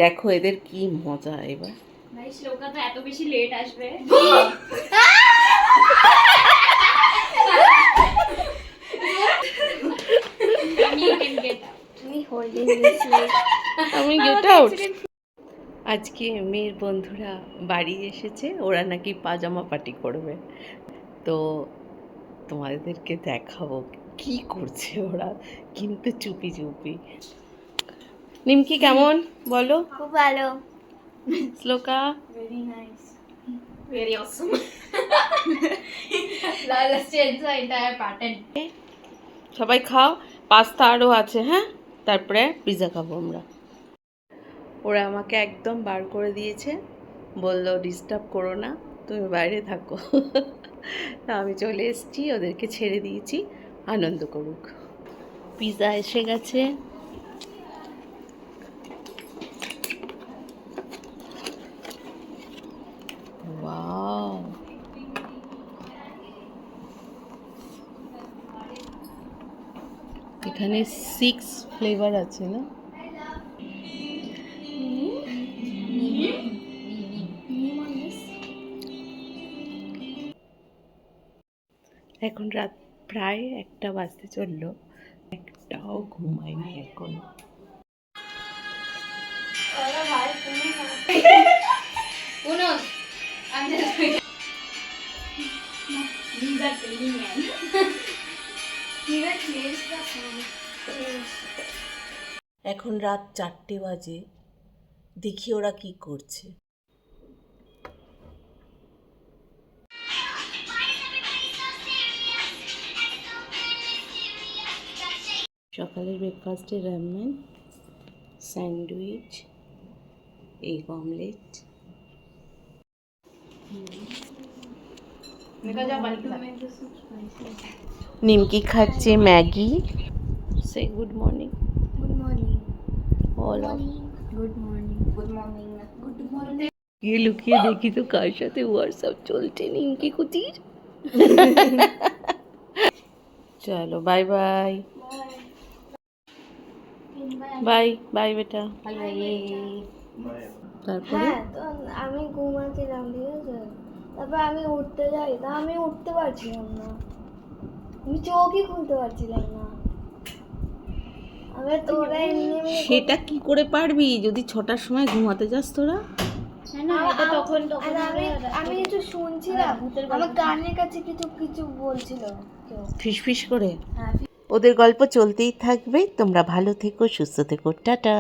দেখো এদের কি মজা এবার। ভাই শ্লোকা তো এত বেশি লেট আসবে। আমি গেট আউট। আজকে মেয়ের বন্ধুরা বাড়ি এসেছে, ওরা নাকি পাজামা পার্টি করবে, তো তোমাদেরকে দেখাবো কি করছে ওরা, কিন্তু চুপি চুপি। নিমকি কেমন বলো? খুব ভালো। Shloka? Very nice, very awesome. Let's change the entire pattern. সবাই খাও, পাস্তা আরও আছে, হ্যাঁ, তারপরে পিৎজা খাবো আমরা। ওরা আমাকে একদম বার করে দিয়েছে, বললো ডিস্টার্ব করো না, তুমি বাইরে থাকো। তা আমি চলে এসেছি, ওদেরকে ছেড়ে দিয়েছি, আনন্দ করুক। পিৎজা এসে গেছে। ওয়াও, এখানে 6 ফ্লেভার আছে না? এখন রাত প্রায় 1টা বাজতে চললো, একটাও ঘুমাইনি এখন। এখন রাত 4টে বাজে, দেখি ওরা কি করছে। সকালের ব্রেকফাস্টে রামেন, স্যান্ডউইচ, এগ অমলেট। নিমকি খাচ্ছে Maggi. Say good morning. Good morning. All of Good morning. Good morning. Good morning. ये लुकिए देखी तो কার সাথে হোয়াটসঅ্যাপ চলছে নিমকি কুটির। চলো বাই বাই। বাই বাই বেটা। তারপরে হ্যাঁ, তো আমি ঘুমাচ্ছিলাম, ঠিক আছে, তারপর আমি উঠতে যাই, তা আমি উঠতে পারছিলাম না, আমি চোখই খুলতে পারছিলাম না। আমি তোরা এমনি সেটা কি করে পারবি যদি 6টার সময় ঘুমাতে যাস তোরা? আমি কিছু শুনছিলাম, আমার কানের কাছে কিছু কিছু বলছিল কেউ। ফিসফিস করে। হ্যাঁ। ওদের গল্প চলতেই থাকবে, তোমরা ভালো থেকো, সুস্থ থেকো, টাটা।